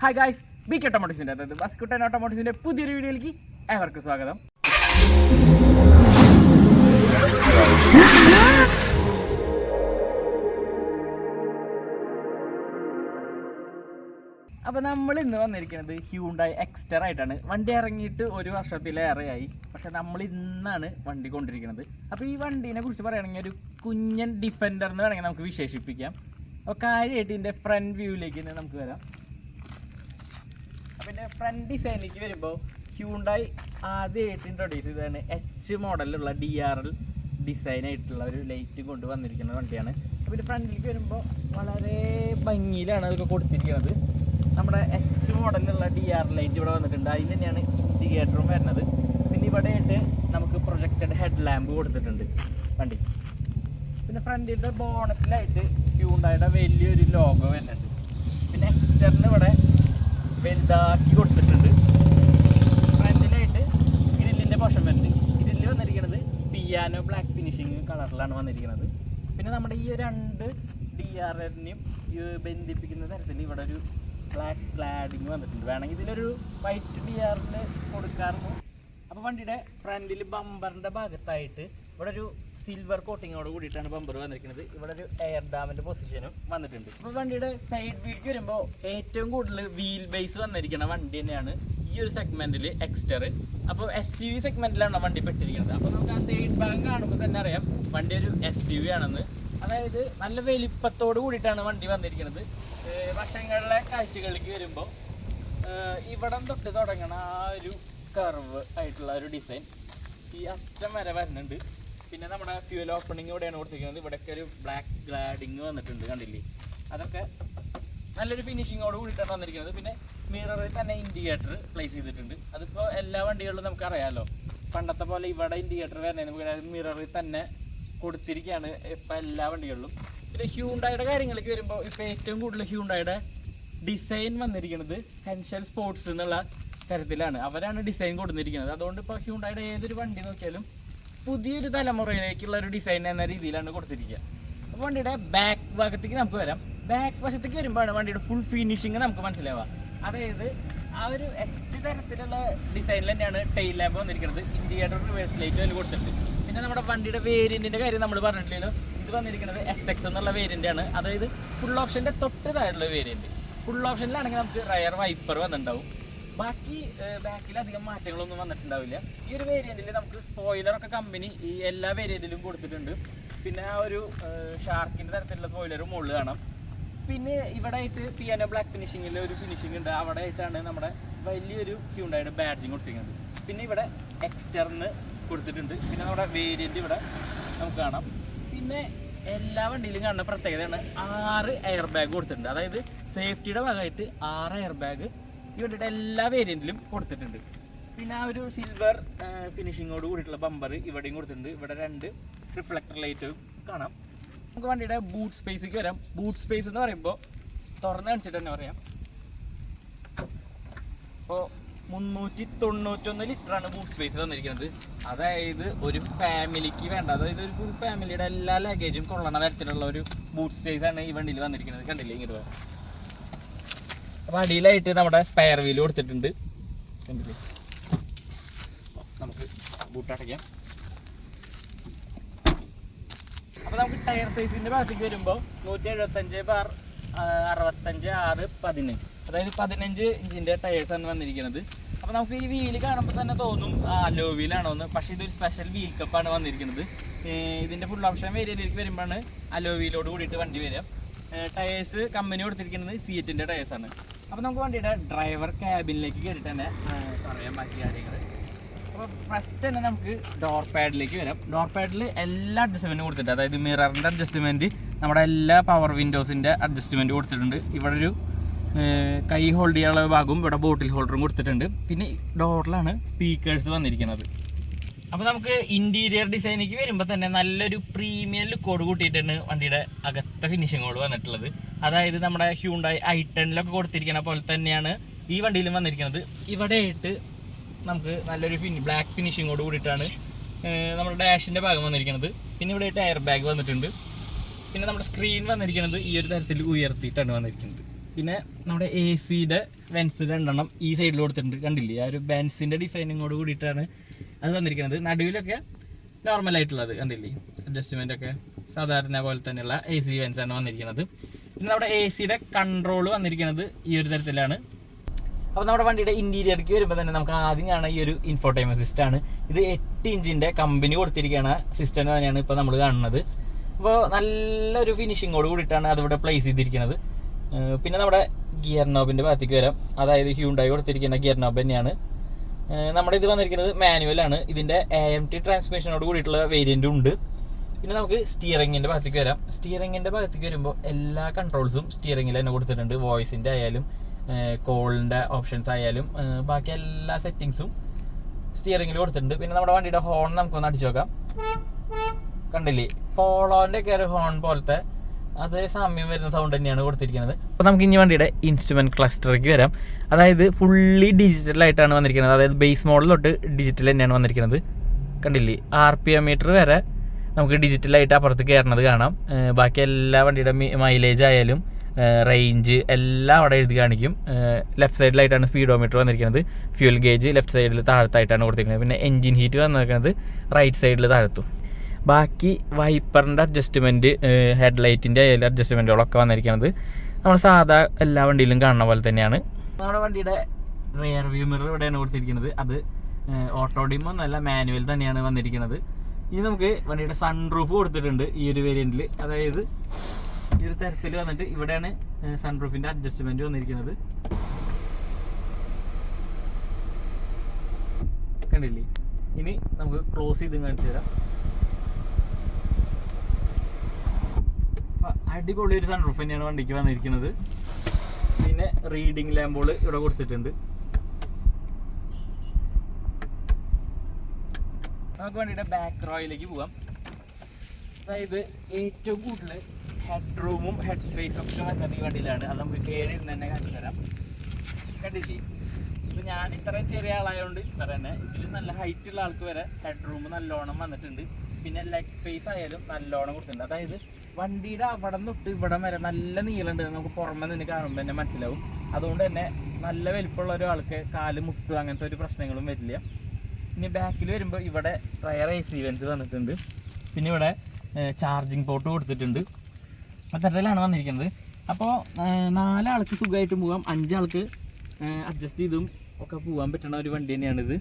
Hi guys, B K ഓട്ടോമോട്ടീവ്സിൻ്റെ അതായത് ബസ്കുട്ടൻ ഓട്ടോമോട്ടീവ്സിൻ്റെ പുതിയൊരു വീഡിയോയിലേക്ക് ഏവർക്കും സ്വാഗതം. അപ്പോൾ നമ്മൾ ഇന്ന് വന്നിരിക്കുന്നത് ഹ്യൂണ്ടായി എക്സ്റ്റർ ആയിട്ടാണ്. വണ്ടി ഇറങ്ങിയിട്ട് ഒരു വർഷത്തിലേറെയായി, പക്ഷെ നമ്മൾ ഇന്നാണ് വണ്ടി കൊണ്ടിരിക്കുന്നത്. അപ്പോൾ ഈ വണ്ടീനെ കുറിച്ച് പറയുകയാണെങ്കിൽ ഒരു കുഞ്ഞൻ ഡിഫൻഡർ എന്ന് വേണമെങ്കിൽ നമുക്ക് വിശേഷിപ്പിക്കാം. അപ്പോൾ കാര്യമായിട്ട് ഇതിൻ്റെ ഫ്രണ്ട് വ്യൂവിലേക്ക് നമുക്ക് വരാം. അപ്പോൾ ഇതിൻ്റെ ഫ്രണ്ട് ഡിസൈനിലേക്ക് വരുമ്പോൾ ഹ്യൂണ്ടായി ആദ്യമായിട്ട് ഇൻട്രൊഡ്യൂസ് ചെയ്തതാണ് എച്ച് മോഡലിലുള്ള DRL ഡിസൈനായിട്ടുള്ള ഒരു ലൈറ്റ് കൊണ്ട് വന്നിരിക്കുന്ന വണ്ടിയാണ്. അപ്പോൾ ഇതിൻ്റെ ഫ്രണ്ടിലേക്ക് വരുമ്പോൾ വളരെ ഭംഗിയിലാണ് അതൊക്കെ കൊടുത്തിരിക്കുന്നത്. നമ്മുടെ എച്ച് മോഡലിലുള്ള DRL ലൈറ്റ് ഇവിടെ വന്നിട്ടുണ്ട്. അതിന് തന്നെയാണ് ഇൻഡിക്കേറ്ററും വരുന്നത്. പിന്നെ ഇവിടെയായിട്ട് നമുക്ക് പ്രൊജക്റ്റഡ് ഹെഡ് ലാമ്പ് കൊടുത്തിട്ടുണ്ട് വണ്ടി. പിന്നെ ഫ്രണ്ടിലത്തെ ബോണറ്റിലായിട്ട് ഹ്യൂണ്ടായുടെ വലിയൊരു ലോഗോ വരുന്നുണ്ട്. പിന്നെ എക്സ്റ്ററിന് ഇവിടെ വലുതാക്കി കൊടുത്തിട്ടുണ്ട്. ഫ്രണ്ടിലായിട്ട് ഗ്രില്ലിൻ്റെ പോർഷൻ വരുന്നുണ്ട്. ഗ്രില്ല് വന്നിരിക്കുന്നത് പിയാനോ ബ്ലാക്ക് ഫിനിഷിങ് കളറിലാണ് വന്നിരിക്കുന്നത്. പിന്നെ നമ്മുടെ ഈ രണ്ട് DRLനെയും ബന്ധിപ്പിക്കുന്ന തരത്തിൽ ഇവിടെ ഒരു ബ്ലാക്ക് ക്ലാഡിങ് വന്നിട്ടുണ്ട്. വേണമെങ്കിൽ ഇതിലൊരു വൈറ്റ് DRL കൊടുക്കാറുണ്ട്. അപ്പോൾ വണ്ടിയുടെ ഫ്രണ്ടിൽ ബമ്പറിൻ്റെ ഭാഗത്തായിട്ട് ഇവിടെ ഒരു സിൽവർ കോട്ടിങ്ങോട് കൂടിയിട്ടാണ് ബമ്പർ വന്നിരിക്കുന്നത്. ഇവിടെ ഒരു എയർ ഡാമിൻ്റെ പൊസിഷനും വന്നിട്ടുണ്ട്. അപ്പോൾ വണ്ടിയുടെ സൈഡ് വീൽക്ക് വരുമ്പോൾ ഏറ്റവും കൂടുതൽ വീൽ ബേസ് വന്നിരിക്കുന്ന വണ്ടി തന്നെയാണ് ഈ ഒരു സെഗ്മെൻറ്റിൽ എക്സ്റ്റർ. അപ്പോൾ SUV സെഗ്മെൻറ്റിലാണ് വണ്ടി പെട്ടിരിക്കുന്നത്. അപ്പോൾ നമുക്ക് ആ സൈഡ് ഭാഗം കാണുമ്പോൾ തന്നെ അറിയാം വണ്ടി ഒരു SUV ആണെന്ന്. അതായത് നല്ല വലിപ്പത്തോട് കൂടിയിട്ടാണ് വണ്ടി വന്നിരിക്കുന്നത്. വശങ്ങളിലെ കാഴ്ചകളിലേക്ക് വരുമ്പോൾ ഇവിടം തൊട്ട് തുടങ്ങണ ആ ഒരു കർവ് ആയിട്ടുള്ള ഒരു ഡിസൈൻ ഈ അറ്റം വരെ വരുന്നുണ്ട്. പിന്നെ നമ്മുടെ ഫ്യൂൽ ഓപ്പണിങ് ഇവിടെയാണ് കൊടുത്തിരിക്കുന്നത്. ഇവിടെയൊക്കെ ഒരു ബ്ലാക്ക് ഗ്ലാഡിങ് വന്നിട്ടുണ്ട്, കണ്ടില്ലേ? അതൊക്കെ നല്ലൊരു ഫിനിഷിങ്ങോട് കൂടിയിട്ടാണ് വന്നിരിക്കുന്നത്. പിന്നെ മിററിൽ തന്നെ ഇൻഡിക്കേറ്റർ പ്ലേസ് ചെയ്തിട്ടുണ്ട്. അതിപ്പോൾ എല്ലാ വണ്ടികളിലും നമുക്കറിയാമല്ലോ, പണ്ടത്തെ പോലെ ഇവിടെ ഇൻഡിക്കേറ്റർ വരുന്നതിന് നമുക്ക് മിററിൽ തന്നെ കൊടുത്തിരിക്കുകയാണ് ഇപ്പം എല്ലാ വണ്ടികളിലും. പിന്നെ ഹ്യൂണ്ടായുടെ കാര്യങ്ങളിലേക്ക് വരുമ്പോൾ ഇപ്പോൾ ഏറ്റവും കൂടുതൽ ഹ്യൂണ്ടായുടെ ഡിസൈൻ വന്നിരിക്കുന്നത് ഹെൻഷൽ സ്പോർട്സ് എന്നുള്ള തരത്തിലാണ്. അവരാണ് ഡിസൈൻ കൊടുത്തിരിക്കുന്നത്. അതുകൊണ്ട് ഇപ്പോൾ ഹ്യൂണ്ടായുടെ ഏതൊരു വണ്ടി നോക്കിയാലും പുതിയൊരു തലമുറയിലേക്കുള്ള ഒരു ഡിസൈൻ എന്ന രീതിയിലാണ് കൊടുത്തിരിക്കുക. അപ്പോൾ വണ്ടിയുടെ ബാക്ക് ഭാഗത്തേക്ക് നമുക്ക് വരാം. ബാക്ക് വശത്തേക്ക് വരുമ്പോഴാണ് വണ്ടിയുടെ ഫുൾ ഫിനിഷിങ് നമുക്ക് മനസ്സിലാവുക. അതായത് ആ ഒരു എച്ച് തരത്തിലുള്ള ഡിസൈനിൽ തന്നെയാണ് ടെയിൽ ലാമ്പ് വന്നിരിക്കുന്നത്. ഇൻഡിക്കേറ്റർ റിവേഴ്സ് ലൈറ്റ് അതിൽ കൊടുത്തിട്ടുണ്ട്. പിന്നെ നമ്മുടെ വണ്ടിയുടെ വേരിയൻറ്റിൻ്റെ കാര്യം നമ്മൾ പറഞ്ഞിട്ടില്ലല്ലോ. ഇത് വന്നിരിക്കുന്നത് SX എന്നുള്ള വേരിയൻ്റാണ്. അതായത് ഫുൾ ഓപ്ഷൻ്റെ തൊട്ട് താഴെയുള്ള വേരിയൻറ്റ്. ഫുൾ ഓപ്ഷനിലാണെങ്കിൽ നമുക്ക് റയർ വൈപ്പർ വന്നിട്ടുണ്ടാവും. ബാക്കി ബാക്കിൽ അധികം മാറ്റങ്ങളൊന്നും വന്നിട്ടുണ്ടാവില്ല. ഈ ഒരു വേരിയൻറ്റിൽ നമുക്ക് സ്പോയിലറൊക്കെ കമ്പനി ഈ എല്ലാ വേരിയൻറ്റിലും കൊടുത്തിട്ടുണ്ട്. പിന്നെ ആ ഒരു ഷാർക്കിൻ്റെ തരത്തിലുള്ള സ്പോയിലറും മുകളിൽ കാണാം. പിന്നെ ഇവിടെ ആയിട്ട് പിയാനോ ബ്ലാക്ക് ഫിനിഷിങ്ങിൽ ഒരു ഫിനിഷിംഗ് ഉണ്ട്. അവിടെ ആയിട്ടാണ് നമ്മുടെ വലിയൊരു ഹ്യൂണ്ടായുടെ ബാഡ്ജിങ് കൊടുത്തിരിക്കുന്നത്. പിന്നെ ഇവിടെ എക്സ്റ്ററിന് കൊടുത്തിട്ടുണ്ട്. പിന്നെ നമ്മുടെ വേരിയൻ്റ് ഇവിടെ നമുക്ക് കാണാം. പിന്നെ എല്ലാ വണ്ടിയിലും കാണുന്ന പ്രത്യേകതയാണ് 6 എയർ ബാഗ് കൊടുത്തിട്ടുണ്ട്. അതായത് സേഫ്റ്റിയുടെ ഭാഗമായിട്ട് 6 എയർ ബാഗ് ഈ വണ്ടിയുടെ എല്ലാ വേരിയൻറ്റിലും കൊടുത്തിട്ടുണ്ട്. പിന്നെ ആ ഒരു സിൽവർ ഫിനിഷിങ്ങോട് കൂടിയിട്ടുള്ള ബമ്പർ ഇവിടെയും കൊടുത്തിട്ടുണ്ട്. ഇവിടെ 2 റിഫ്ലക്ടർ ലൈറ്റും കാണാം. നമുക്ക് വണ്ടിയുടെ ബൂട്ട് സ്പേസിലേക്ക് വരാം. ബൂട്ട് സ്പേസ് എന്ന് പറയുമ്പോൾ തുറന്ന് കാണിച്ചിട്ട് തന്നെ പറയാം. അപ്പോൾ 391 ലിറ്ററാണ് ബൂട്ട് സ്പേസ് വന്നിരിക്കുന്നത്. അതായത് ഒരു ഫാമിലിക്ക് വേണ്ട, അതായത് ഒരു ഫുൾ ഫാമിലിയുടെ എല്ലാ ലഗേജും കൊള്ളണ തരത്തിലുള്ള ഒരു ബൂട്ട് സ്പേസാണ് ഈ വണ്ടിയിൽ വന്നിരിക്കുന്നത്. കണ്ടില്ലേ ഇങ്ങോട്ട് പോകാം. അപ്പോൾ അടിയിലായിട്ട് നമ്മുടെ സ്പെയർ വീല് കൊടുത്തിട്ടുണ്ട്. കണ്ടില്ലേ? നമുക്ക് ബൂട്ട് അടയ്ക്കാം. അപ്പോൾ നമുക്ക് ടയർ സൈസിൻ്റെ ഭാഗത്തേക്ക് വരുമ്പോൾ 175/65/6-15, അതായത് 15 ഇഞ്ചിൻ്റെ ടയേഴ്സാണ് വന്നിരിക്കുന്നത്. അപ്പോൾ നമുക്ക് ഈ വീല് കാണുമ്പോൾ തന്നെ തോന്നും അലോ വീലാണോ എന്ന്. പക്ഷേ ഇതൊരു സ്പെഷ്യൽ വീൽ കപ്പാണ് വന്നിരിക്കുന്നത്. ഇതിൻ്റെ ഫുൾ ഓപ്ഷൻ വേരിയൻറ്റിലേക്ക് വരുമ്പോഴാണ് അലോ വീലോട് കൂടിയിട്ട് വണ്ടി വരിക. ടയേഴ്സ് കമ്പനി കൊടുത്തിരിക്കുന്നത് സിയറ്റിൻ്റെ ടയേഴ്സാണ്. അപ്പോൾ നമുക്ക് വണ്ടിയുടെ ഡ്രൈവർ ക്യാബിനിലേക്ക് കയറിയിട്ട് തന്നെ പറയാൻ ബാക്കി കാര്യങ്ങൾ. അപ്പോൾ ഫസ്റ്റ് തന്നെ നമുക്ക് ഡോർ പാഡിലേക്ക് വരാം. ഡോർ പാഡിൽ എല്ലാ അഡ്ജസ്റ്റ്മെൻറ്റും കൊടുത്തിട്ടുണ്ട്. അതായത് മിററിൻ്റെ അഡ്ജസ്റ്റ്മെൻറ്റ്, നമ്മുടെ എല്ലാ പവർ വിൻഡോസിൻ്റെ അഡ്ജസ്റ്റ്മെൻറ്റ് കൊടുത്തിട്ടുണ്ട്. ഇവിടെ ഒരു കൈ ഹോൾഡ് ചെയ്യാനുള്ള ഭാഗവും ഇവിടെ ബോട്ടിൽ ഹോൾഡറും കൊടുത്തിട്ടുണ്ട്. പിന്നെ ഡോറിലാണ് സ്പീക്കേഴ്സ് വന്നിരിക്കുന്നത്. അപ്പോൾ നമുക്ക് ഇൻറ്റീരിയർ ഡിസൈനിലേക്ക് വരുമ്പോൾ തന്നെ നല്ലൊരു പ്രീമിയം ലുക്കോട് കൂട്ടിയിട്ടാണ് വണ്ടിയുടെ അകത്തെ ഫിനിഷിങ്ങോട് വന്നിട്ടുള്ളത്. അതായത് നമ്മുടെ ഹ്യൂണ്ടായി i10 കൊടുത്തിരിക്കുന്ന പോലെ തന്നെയാണ് ഈ വണ്ടിയിലും വന്നിരിക്കുന്നത്. ഇവിടെയായിട്ട് നമുക്ക് നല്ലൊരു ബ്ലാക്ക് ഫിനിഷിങ്ങോട് കൂടിയിട്ടാണ് നമ്മുടെ ഡാഷിൻ്റെ ഭാഗം വന്നിരിക്കുന്നത്. പിന്നെ ഇവിടെ ആയിട്ട് എയർ ബാഗ് വന്നിട്ടുണ്ട്. പിന്നെ നമ്മുടെ സ്ക്രീൻ വന്നിരിക്കുന്നത് ഈ ഒരു തരത്തിൽ ഉയർത്തിയിട്ടാണ് വന്നിരിക്കുന്നത്. പിന്നെ നമ്മുടെ എ സിയുടെ വെൻസ് 2 ഈ സൈഡിൽ കൊടുത്തിട്ടുണ്ട്. കണ്ടില്ലേ, ആ ഒരു ബെൻസിൻ്റെ ഡിസൈനിങ്ങോട് കൂടിയിട്ടാണ് അത് വന്നിരിക്കുന്നത്. നടുവിലൊക്കെ നോർമലായിട്ടുള്ളത് കണ്ടില്ലേ, അഡ്ജസ്റ്റ്മെൻ്റ് ഒക്കെ സാധാരണ പോലെ തന്നെയുള്ള എ സി വെൻസാണ് വന്നിരിക്കുന്നത്. പിന്നെ നമ്മുടെ എ സിയുടെ കൺട്രോൾ വന്നിരിക്കുന്നത് ഈ ഒരു തരത്തിലാണ്. അപ്പോൾ നമ്മുടെ വണ്ടിയുടെ ഇൻറ്റീരിയർക്ക് വരുമ്പോൾ തന്നെ നമുക്ക് ആദ്യം കാണാൻ ഈ ഒരു ഇൻഫോർടൈൻമെൻറ്റ് സിസ്റ്റമാണ്. ഇത് 8 ഇഞ്ചിൻ്റെ കമ്പനി കൊടുത്തിരിക്കുകയാണ് സിസ്റ്റം തന്നെയാണ് ഇപ്പോൾ നമ്മൾ കാണുന്നത്. അപ്പോൾ നല്ലൊരു ഫിനിഷിങ്ങോട് കൂടിയിട്ടാണ് അതിവിടെ പ്ലേസ് ചെയ്തിരിക്കുന്നത്. പിന്നെ നമ്മുടെ ഗിയർ നോബിൻ്റെ ഭാഗത്തേക്ക് വരാം. അതായത് ഹ്യൂണ്ടായി കൊടുത്തിരിക്കുന്ന ഗിയർ നോബ് തന്നെയാണ്. നമ്മുടെ ഇത് വന്നിരിക്കുന്നത് മാനുവലാണ്. ഇതിൻ്റെ AMT ട്രാൻസ്മിഷനോട് കൂടിയിട്ടുള്ള വേരിയൻറ്റും ഉണ്ട്. പിന്നെ നമുക്ക് സ്റ്റിയറിങ്ങിൻ്റെ ഭാഗത്തേക്ക് വരാം. സ്റ്റിയറിങ്ങിൻ്റെ ഭാഗത്തേക്ക് വരുമ്പോൾ എല്ലാ കൺട്രോൾസും സ്റ്റിയറിങ്ങിൽ തന്നെ കൊടുത്തിട്ടുണ്ട്. വോയിസിൻ്റെ ആയാലും കോളിൻ്റെ ഓപ്ഷൻസ് ആയാലും ബാക്കി എല്ലാ സെറ്റിങ്സും സ്റ്റിയറിങ്ങിൽ കൊടുത്തിട്ടുണ്ട്. പിന്നെ നമ്മുടെ വണ്ടിയുടെ ഹോൺ നമുക്കൊന്ന് അടിച്ചു നോക്കാം. കണ്ടില്ലേ, പോളോൻ്റെ ഒക്കെ ഒരു ഹോൺ പോലത്തെ അതേ സാമ്യം വരുന്ന സൗണ്ട് തന്നെയാണ് കൊടുത്തിരിക്കുന്നത്. അപ്പോൾ നമുക്ക് ഇനി വണ്ടിയുടെ ഇൻസ്ട്രുമെൻറ്റ് ക്ലസ്റ്ററിലേക്ക് വരാം. അതായത് ഫുള്ളി ഡിജിറ്റലായിട്ടാണ് വന്നിരിക്കുന്നത്. അതായത് ബേസ് മോഡൽ തൊട്ട് ഡിജിറ്റൽ തന്നെയാണ് വന്നിരിക്കുന്നത്. കണ്ടില്ലേ, RPM മീറ്റർ വരെ നമുക്ക് ഡിജിറ്റലായിട്ട് അപ്പുറത്ത് കയറുന്നത് കാണാം. ബാക്കി എല്ലാ വണ്ടിയുടെ മൈലേജ് ആയാലും റേഞ്ച് എല്ലാം അവിടെ എഴുതി കാണിക്കും. ലെഫ്റ്റ് സൈഡിലായിട്ടാണ് സ്പീഡോമീറ്റർ വന്നിരിക്കുന്നത്. ഫ്യൂൽ ഗേജ് ലെഫ്റ്റ് സൈഡിൽ താഴത്തായിട്ടാണ് കൊടുത്തിരിക്കുന്നത്. പിന്നെ എൻജിൻ ഹീറ്റ് വന്നിരിക്കുന്നത് റൈറ്റ് സൈഡിൽ താഴത്തും. ബാക്കി വൈപ്പറിൻ്റെ അഡ്ജസ്റ്റ്മെൻറ്റ്, ഹെഡ്ലൈറ്റിൻ്റെ ആയാലും അഡ്ജസ്റ്റ്മെൻറ്റുകളൊക്കെ വന്നിരിക്കുന്നത് നമ്മൾ സാധാ എല്ലാ വണ്ടിയിലും കാണുന്ന പോലെ തന്നെയാണ്. നമ്മുടെ വണ്ടിയുടെ റിയർ വ്യൂ മിറർ ഇവിടെയാണ് കൊടുത്തിരിക്കുന്നത്. അത് ഓട്ടോ ഡിം ഒന്നല്ല, മാനുവൽ തന്നെയാണ് വന്നിരിക്കുന്നത്. ഇനി നമുക്ക് വണ്ടിയുടെ സൺറൂഫ് കൊടുത്തിട്ടുണ്ട് ഈ ഒരു വേരിയൻറ്റിൽ. അതായത് ഈ ഒരു തരത്തിൽ വന്നിട്ട് ഇവിടെയാണ് സൺറൂഫിൻ്റെ അഡ്ജസ്റ്റ്മെൻറ്റ് വന്നിരിക്കുന്നത്. കണ്ടില്ലേ, ഇനി നമുക്ക് ക്ലോസ് ചെയ്ത് കാണിച്ചു തരാം. അടിപൊളി ഒരു സൺറൂഫ് തന്നെയാണ് വണ്ടിക്ക് വന്നിരിക്കുന്നത്. പിന്നെ റീഡിങ് ലാമ്പുകൾ ഇവിടെ കൊടുത്തിട്ടുണ്ട്. നമുക്ക് വണ്ടിയുടെ ബാക്ക് റോയിലേക്ക് പോകാം. അതായത് ഏറ്റവും കൂടുതൽ ഹെഡ് റൂമും ഹെഡ് സ്പേസും ഒക്കെ വരുന്നത് ഈ വണ്ടിയിലാണ്. അത് നമുക്ക് കയറി തന്നെ കാണിച്ചു തരാം. കണ്ടില്ലേ, ഇപ്പോൾ ഞാൻ ഇത്രയും ചെറിയ ആളായതുകൊണ്ട് ഇത്ര തന്നെ. ഇതിൽ നല്ല ഹൈറ്റുള്ള ആൾക്ക് വരെ ഹെഡ് റൂം നല്ലോണം വന്നിട്ടുണ്ട്. പിന്നെ ലെഗ് സ്പേസ് ആയാലും നല്ലോണം കൊടുത്തിട്ടുണ്ട്. അതായത് വണ്ടിയുടെ അവിടെ തൊട്ട് ഇവിടം വരെ നല്ല നീളമുണ്ട്. നമുക്ക് പുറമെ നിന്ന് കാണുമ്പോൾ തന്നെ മനസ്സിലാവും. അതുകൊണ്ട് തന്നെ നല്ല വലിപ്പമുള്ള ഒരാൾക്ക് കാല് മുട്ടുക അങ്ങനത്തെ ഒരു പ്രശ്നങ്ങളും വരില്ല. ഇനി ബാക്കിൽ വരുമ്പോൾ ഇവിടെ റയർ AC വെൻസ് വന്നിട്ടുണ്ട്. പിന്നെ ഇവിടെ ചാർജിങ് പോർട്ട് കൊടുത്തിട്ടുണ്ട്. അത്തരത്തിലാണ് വന്നിരിക്കുന്നത്. അപ്പോൾ 4 ആൾക്ക് സുഖമായിട്ട് പോകാം, 5 ആൾക്ക് അഡ്ജസ്റ്റ് ചെയ്തും ഒക്കെ പോകാൻ പറ്റുന്ന ഒരു വണ്ടി തന്നെയാണിത്.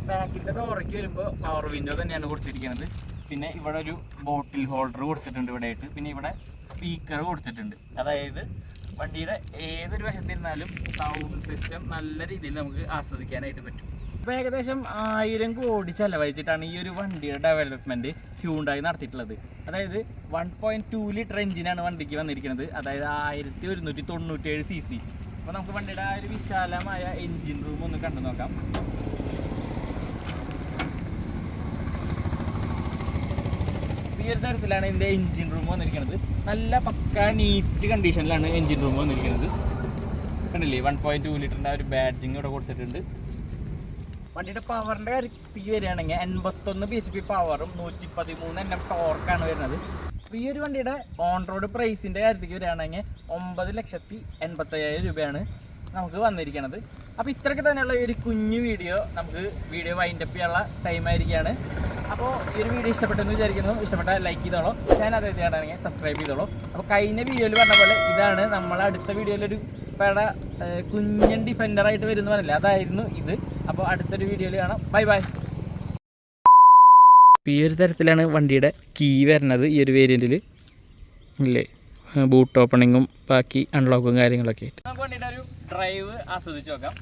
ബാക്കിൻ്റെ ഡോറയ്ക്ക് വരുമ്പോൾ പവർ വിൻഡോ തന്നെയാണ് കൊടുത്തിരിക്കുന്നത്. പിന്നെ ഇവിടെ ഒരു ബോട്ടിൽ ഹോൾഡർ കൊടുത്തിട്ടുണ്ട് ഇവിടെ ആയിട്ട്. പിന്നെ ഇവിടെ സ്പീക്കർ കൊടുത്തിട്ടുണ്ട്. അതായത് വണ്ടിയുടെ ഏതൊരു വശത്തിരുന്നാലും സൗണ്ട് സിസ്റ്റം നല്ല രീതിയിൽ നമുക്ക് ആസ്വദിക്കാനായിട്ട് പറ്റും. അപ്പോൾ ഏകദേശം 1000 കോടി ചെലവഴിച്ചിട്ടാണ് ഈ ഒരു വണ്ടിയുടെ ഡെവലപ്മെൻറ്റ് ഹ്യൂണ്ടായി നടത്തിയിട്ടുള്ളത്. അതായത് 1.2 ലിറ്റർ എഞ്ചിനാണ് വണ്ടിക്ക് വന്നിരിക്കുന്നത്. അതായത് 1197 cc. അപ്പോൾ നമുക്ക് വണ്ടിയുടെ ആ ഒരു വിശാലമായ എൻജിൻ റൂം ഒന്ന് കണ്ടു നോക്കാം. ഈ ഒരു തരത്തിലാണ് ഇതിൻ്റെ എൻജിൻ റൂം വന്നിരിക്കുന്നത്. നല്ല പക്ക നീറ്റ് കണ്ടീഷനിലാണ് എൻജിൻ റൂം വന്നിരിക്കുന്നത്. കണ്ടില്ലേ, 1.2 ലിറ്ററിൻ്റെ ആ ഒരു ബാഡ്ജിങ് ഇവിടെ കൊടുത്തിട്ടുണ്ട്. വണ്ടിയുടെ പവറിൻ്റെ കാര്യത്തിൽ വരികയാണെങ്കിൽ 81 bhp പവറും 113 Nm ടോർക്കാണ് വരുന്നത്. അപ്പോൾ ഈ ഒരു വണ്ടിയുടെ ഓൺ റോഡ് പ്രൈസിൻ്റെ കാര്യത്തിൽ വരികയാണെങ്കിൽ 9,85,000 രൂപയാണ് നമുക്ക് വന്നിരിക്കുന്നത്. അപ്പോൾ ഇത്രയൊക്കെ തന്നെയുള്ള ഒരു കുഞ്ഞു വീഡിയോ നമുക്ക് വീഡിയോ വൈൻഡപ്പ് ചെയ്യാനുള്ള ടൈം ആയിരിക്കുകയാണ്. അപ്പോൾ ഈ ഒരു വീഡിയോ ഇഷ്ടപ്പെട്ടെന്ന് വിചാരിക്കുന്നു. ഇഷ്ടപ്പെട്ടാൽ ലൈക്ക് ചെയ്തോളൂ, ചാനൽ ആദ്യമായിട്ടാണെങ്കിൽ സബ്സ്ക്രൈബ് ചെയ്തോളൂ. അപ്പോൾ കഴിഞ്ഞ വീഡിയോയിൽ പറഞ്ഞ പോലെ ഇതാണ് നമ്മൾ അടുത്ത വീഡിയോയിലൊരു കുഞ്ഞൻ ഡിഫൻഡറായിട്ട് വരുന്ന പറഞ്ഞില്ല, അതായിരുന്നു ഇത്. അപ്പോൾ അടുത്തൊരു വീഡിയോയിൽ കാണാം. Bye bye. ഈ ഒരു തരത്തിലാണ് വണ്ടിയുടെ കീ വരുന്നത് ഈ ഒരു വേരിയൻറ്റിൽ. ഇല്ലേ, ബൂട്ട് ഓപ്പണിങ്ങും ബാക്കി അൺലോക്കും കാര്യങ്ങളൊക്കെ ആയിട്ട് നമുക്ക് വണ്ടിയുടെ ഒരു ഡ്രൈവ് ആസ്വദിച്ച് നോക്കാം.